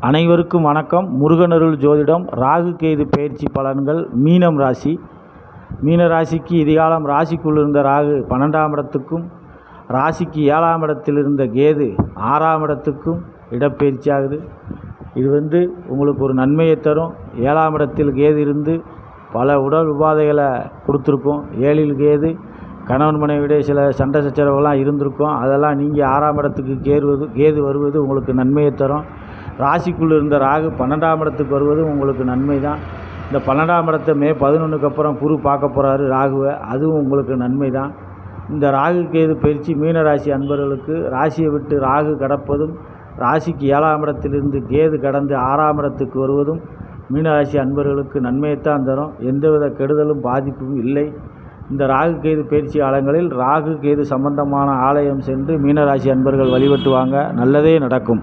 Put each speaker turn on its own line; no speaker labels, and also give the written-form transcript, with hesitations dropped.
அனைவருக்கும் வணக்கம். முருகனருள் ஜோதிடம். ராகு கேது பயிற்சி பலன்கள். மீனம் ராசி. மீன ராசிக்கு இதுகாலம் ராசிக்குள் இருந்த ராகு 12ஆம் இடத்துக்கும், ராசிக்கு 7ஆம் இடத்தில் இருந்த கேது 6ஆம் இடத்துக்கும் இடப்பெயர்ச்சி ஆகுது. இது உங்களுக்கு ஒரு நன்மையை தரும். 7ஆம் இடத்தில் கேது இருந்து பல உடல் உபாதைகளை கொடுத்துருக்கும். 7இல் கேது கணவன் மனைவிடைய சில சண்டை சச்சரவுலாம் இருந்திருக்கும். அதெல்லாம் நீங்கள் 6ஆம் இடத்துக்கு கேது வருவது உங்களுக்கு நன்மையை தரும். ராசிக்குள் இருந்த ராகு 12ஆம் இடத்துக்கு வருவது உங்களுக்கு நன்மை தான். இந்த 12ஆம் இடத்தை மே 11க்கு அப்புறம் குரு பார்க்க போகிறாரு ராகுவை, அதுவும் உங்களுக்கு நன்மை தான். இந்த ராகு கேது பயிற்சி மீன ராசி அன்பர்களுக்கு ராசியை விட்டு ராகு கடப்பதும், ராசிக்கு 7ஆம் இடத்திலிருந்து கேது கடந்து 6ஆம் இடத்துக்கு வருவதும் மீனராசி அன்பர்களுக்கு நன்மையைத்தான் தரும். எந்தவித கெடுதலும் பாதிப்பும் இல்லை. இந்த ராகு கேது பயிற்சி காலங்களில் ராகு கேது சம்பந்தமான ஆலயம் சென்று மீனராசி அன்பர்கள் வழிபட்டுவாங்க. நல்லதே நடக்கும்.